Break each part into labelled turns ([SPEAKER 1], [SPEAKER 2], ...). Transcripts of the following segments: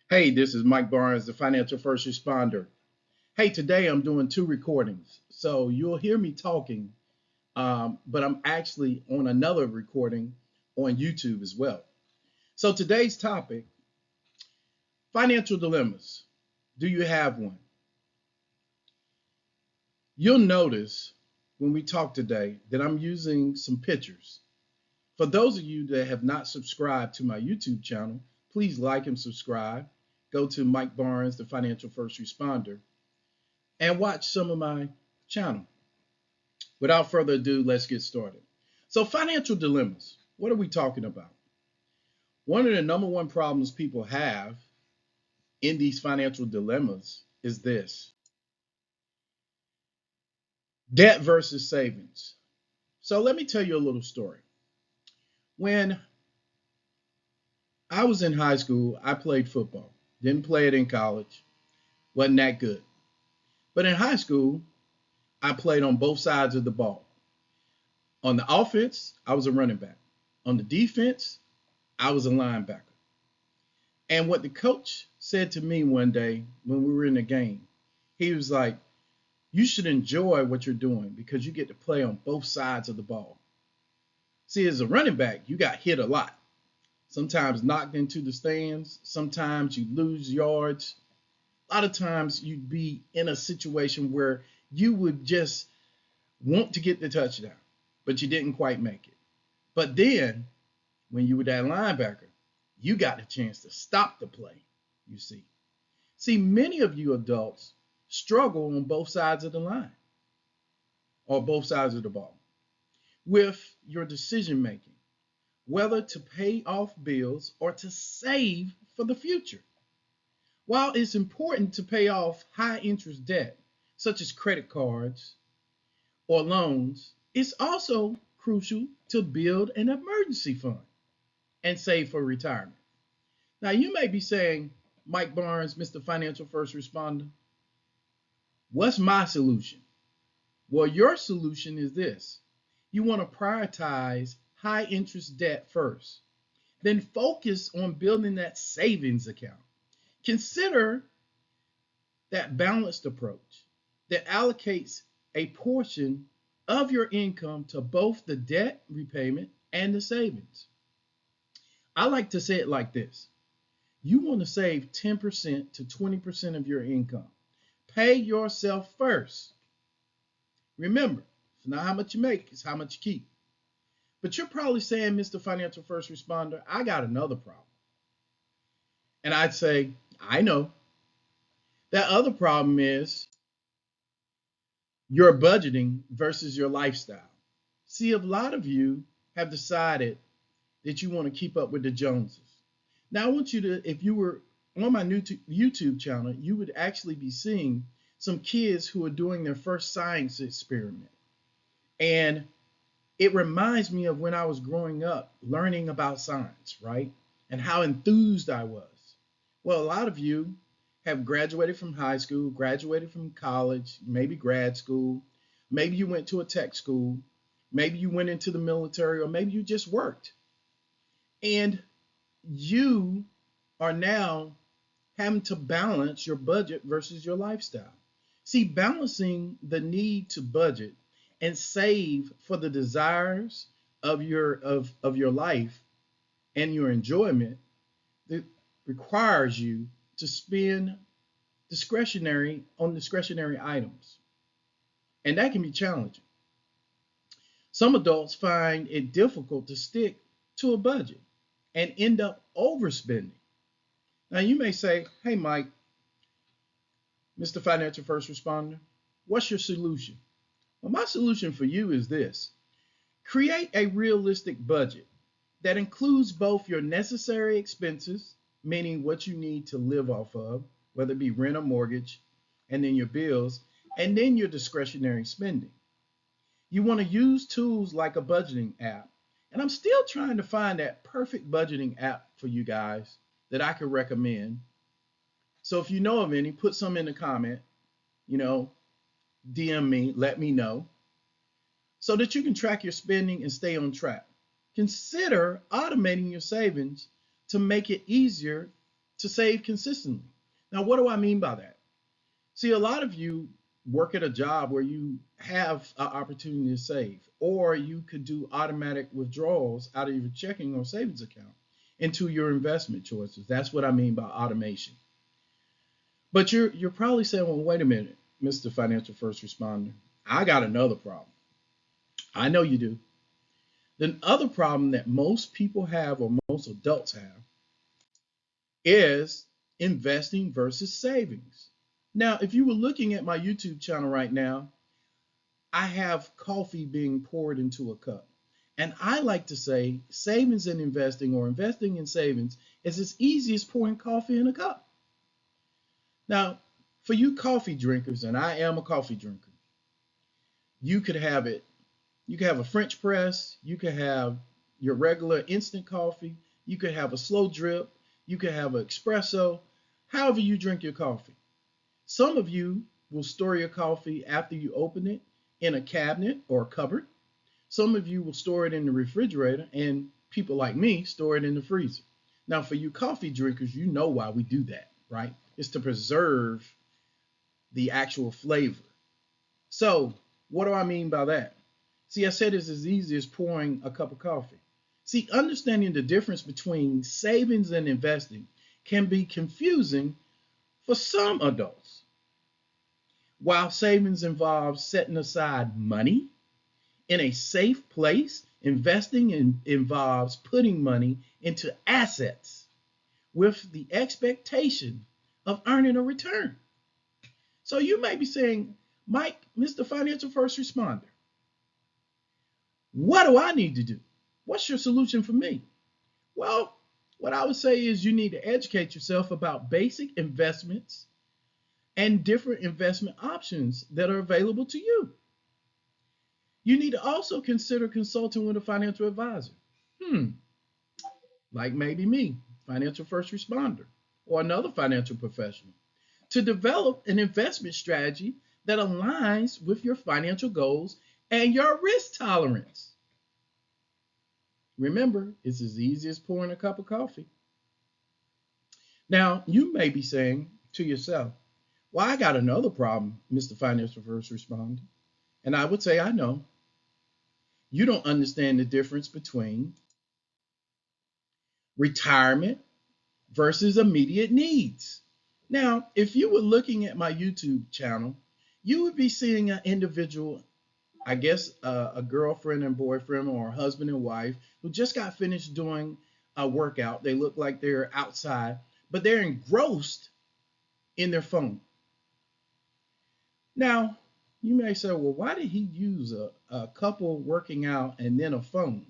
[SPEAKER 1] Hey, this is Mike Barnes, the financial first responder. Hey, today I'm doing two recordings. So you'll hear me talking, but I'm actually on another recording on YouTube as well. So today's topic, financial dilemmas. Do you have one? You'll notice when we talk today that I'm using some pictures. For those of you that have not subscribed to my YouTube channel, please like and subscribe. Go to Mike Barnes, the financial first responder, and watch some of my channel. Without further ado, let's get started. So, financial dilemmas. What are we talking about? One of the number one problems people have in these financial dilemmas is this: debt versus savings. So, let me tell you a little story. When I was in high school, I played football. Didn't play it in college, wasn't that good. But in high school, I played on both sides of the ball. On the offense, I was a running back. On the defense, I was a linebacker. And what the coach said to me one day when we were in the game, he was like, you should enjoy what you're doing because you get to play on both sides of the ball. See, as a running back, you got hit a lot. Sometimes knocked into the stands. Sometimes you lose yards. A lot of times you'd be in a situation where you would just want to get the touchdown, but you didn't quite make it. But then when you were that linebacker, you got a chance to stop the play, you see. See, many of you adults struggle on both sides of the line or both sides of the ball with your decision making, whether to pay off bills or to save for the future. While it's important to pay off high interest debt, such as credit cards or loans, it's also crucial to build an emergency fund and save for retirement. Now, you may be saying, Mike Barnes, Mr. Financial First Responder, what's my solution? Well, your solution is this: you want to prioritize high interest debt first, then focus on building that savings account. Consider that balanced approach that allocates a portion of your income to both the debt repayment and the savings. I like to say it like this: you want to save 10% to 20% of your income. Pay yourself first. Remember, it's not how much you make, it's how much you keep. But you're probably saying, Mr. Financial First Responder, I got another problem. And I'd say, I know. That other problem is your budgeting versus your lifestyle. See, a lot of you have decided that you want to keep up with the Joneses. Now, I want you to, if you were on my new YouTube channel, you would actually be seeing some kids who are doing their first science experiment. And it reminds me of when I was growing up learning about science, right? And how enthused I was. Well, a lot of you have graduated from high school, graduated from college, maybe grad school, maybe you went to a tech school, maybe you went into the military, or maybe you just worked. And you are now having to balance your budget versus your lifestyle. See, balancing the need to budget and save for the desires of your life and your enjoyment that requires you to spend discretionary on discretionary items. And that can be challenging. Some adults find it difficult to stick to a budget and end up overspending. Now you may say, hey Mike, Mr. Financial First Responder, what's your solution? Well, my solution for you is this: create a realistic budget that includes both your necessary expenses, meaning what you need to live off of, whether it be rent or mortgage, and then your bills, and then your discretionary spending. You want to use tools like a budgeting app. And I'm still trying to find that perfect budgeting app for you guys that I could recommend. So if you know of any, put some in the comment, you know, DM me, let me know, so that you can track your spending and stay on track. Consider automating your savings to make it easier to save consistently. Now, what do I mean by that? See, a lot of you work at a job where you have an opportunity to save, or you could do automatic withdrawals out of your checking or savings account into your investment choices. That's what I mean by automation. But you're probably saying, well, wait a minute, Mr. Financial First Responder, I got another problem. I know you do. The other problem that most people have, or most adults have, is investing versus savings. Now, if you were looking at my YouTube channel right now, I have coffee being poured into a cup. And I like to say savings and investing, or investing and savings, is as easy as pouring coffee in a cup. Now, for you coffee drinkers, and I am a coffee drinker, you could have it. You could have a French press, you could have your regular instant coffee, you could have a slow drip, you could have an espresso, however you drink your coffee. Some of you will store your coffee after you open it in a cabinet or a cupboard. Some of you will store it in the refrigerator, and people like me store it in the freezer. Now, for you coffee drinkers, you know why we do that, right? It's to preserve the actual flavor. So, what do I mean by that? See, I said it's as easy as pouring a cup of coffee. See, understanding the difference between savings and investing can be confusing for some adults. While savings involves setting aside money in a safe place, involves putting money into assets with the expectation of earning a return. So you may be saying, Mike, Mr. Financial First Responder, what do I need to do? What's your solution for me? Well, what I would say is you need to educate yourself about basic investments and different investment options that are available to you. You need to also consider consulting with a financial advisor. Hmm, like maybe me, financial first responder, or another financial professional, to develop an investment strategy that aligns with your financial goals and your risk tolerance. Remember, it's as easy as pouring a cup of coffee. Now, you may be saying to yourself, well, I got another problem, Mr. Financial First Responder. And I would say, I know. You don't understand the difference between retirement versus immediate needs. Now, if you were looking at my YouTube channel, you would be seeing an individual, I guess a girlfriend and boyfriend, or a husband and wife, who just got finished doing a workout. They look like they're outside, but they're engrossed in their phone. Now, you may say, well, why did he use a couple working out and then a phone?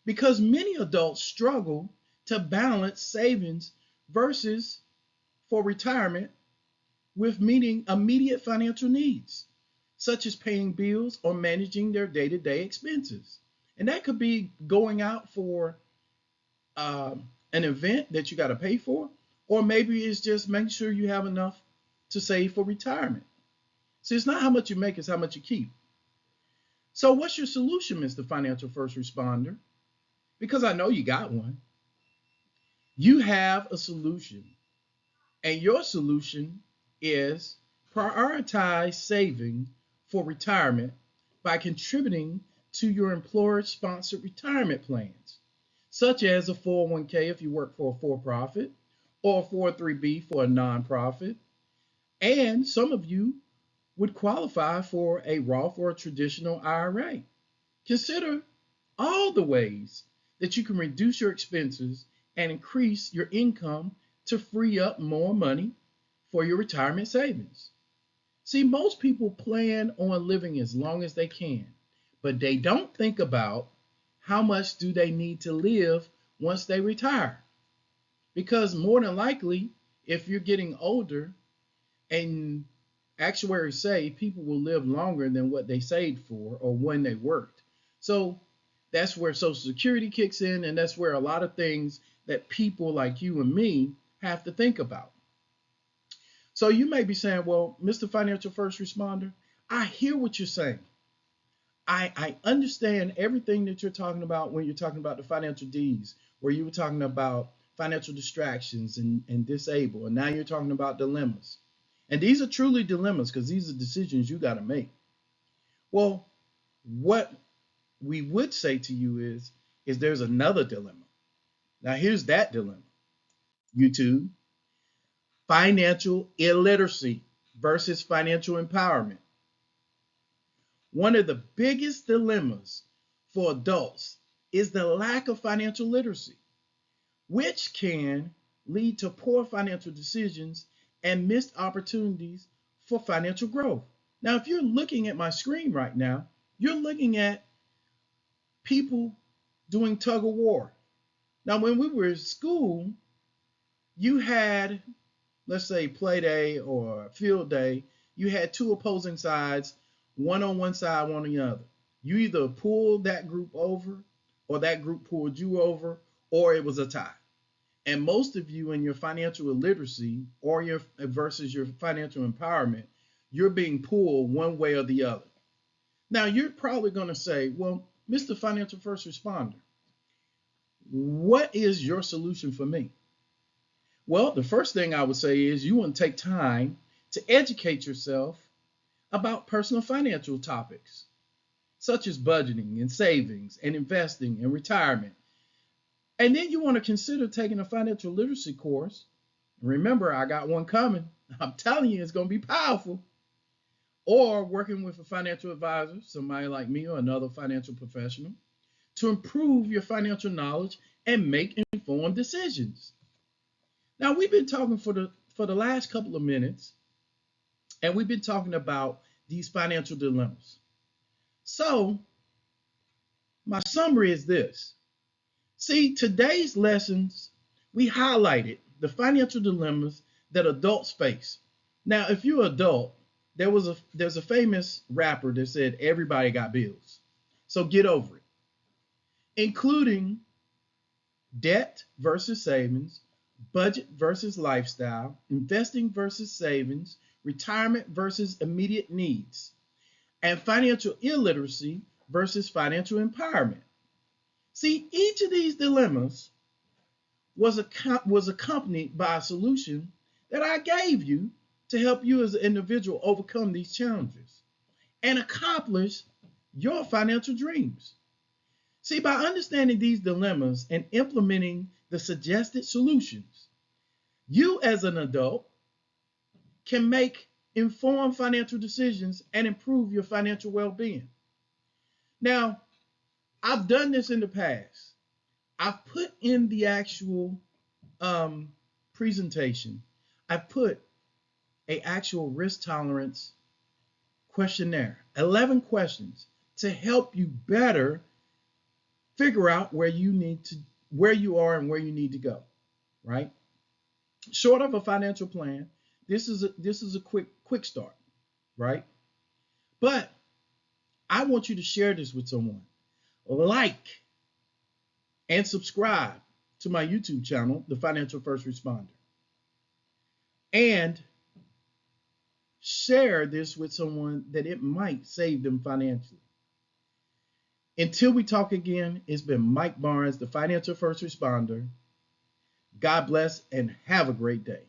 [SPEAKER 1] Because many adults struggle to balance savings versus for retirement with meeting immediate financial needs, such as paying bills or managing their day-to-day expenses. And that could be going out for an event that you got to pay for, or maybe it's just making sure you have enough to save for retirement. See, it's not how much you make, it's how much you keep. So what's your solution, Mr. Financial First Responder? Because I know you got one. You have a solution. And your solution is prioritize saving for retirement by contributing to your employer-sponsored retirement plans, such as a 401k if you work for a for-profit, or a 403b for a nonprofit. And some of you would qualify for a Roth or a traditional IRA. Consider all the ways that you can reduce your expenses and increase your income to free up more money for your retirement savings. See, most people plan on living as long as they can, but they don't think about how much do they need to live once they retire. Because more than likely, if you're getting older, and actuaries say people will live longer than what they saved for or when they worked. So that's where Social Security kicks in, and that's where a lot of things that people like you and me have to think about. So you may be saying, well, Mr. Financial First Responder, I hear what you're saying. I understand everything that you're talking about when you're talking about the financial D's, where you were talking about financial distractions and disable. And now you're talking about dilemmas. And these are truly dilemmas because these are decisions you got to make. Well, what we would say to you is there's another dilemma. Now here's that dilemma. YouTube, financial illiteracy versus financial empowerment. One of the biggest dilemmas for adults is the lack of financial literacy, which can lead to poor financial decisions and missed opportunities for financial growth. Now, if you're looking at my screen right now, you're looking at people doing tug of war. Now, when we were in school, you had, let's say, play day or field day, you had two opposing sides, one on one side, one on the other. You either pulled that group over, or that group pulled you over, or it was a tie. And most of you in your financial illiteracy or your versus your financial empowerment, you're being pulled one way or the other. Now, you're probably going to say, well, Mr. Financial First Responder, what is your solution for me? Well, the first thing I would say is you want to take time to educate yourself about personal financial topics, such as budgeting and savings and investing and retirement. And then you want to consider taking a financial literacy course. Remember, I got one coming. I'm telling you, it's going to be powerful. Or working with a financial advisor, somebody like me or another financial professional, to improve your financial knowledge and make informed decisions. Now, we've been talking for the last couple of minutes, and we've been talking about these financial dilemmas. So, my summary is this. See, today's lessons, we highlighted the financial dilemmas that adults face. Now, if you're an adult, there's a famous rapper that said everybody got bills. So get over it, including debt versus savings, budget versus lifestyle, investing versus savings, retirement versus immediate needs, and financial illiteracy versus financial empowerment. See, each of these dilemmas was accompanied by a solution that I gave you to help you as an individual overcome these challenges and accomplish your financial dreams. See, by understanding these dilemmas and implementing the suggested solutions, you as an adult can make informed financial decisions and improve your financial well-being. Now, I've done this in the past. I've put in the actual presentation, I put a actual risk tolerance questionnaire, 11 questions to help you better figure out where you are and where you need to go, right? Short of a financial plan, this is a quick start, right? But I want you to share this with someone. Like and subscribe to my YouTube channel, The Financial First Responder. And share this with someone that it might save them financially. Until we talk again, it's been Mike Barnes, the Financial First Responder. God bless and have a great day.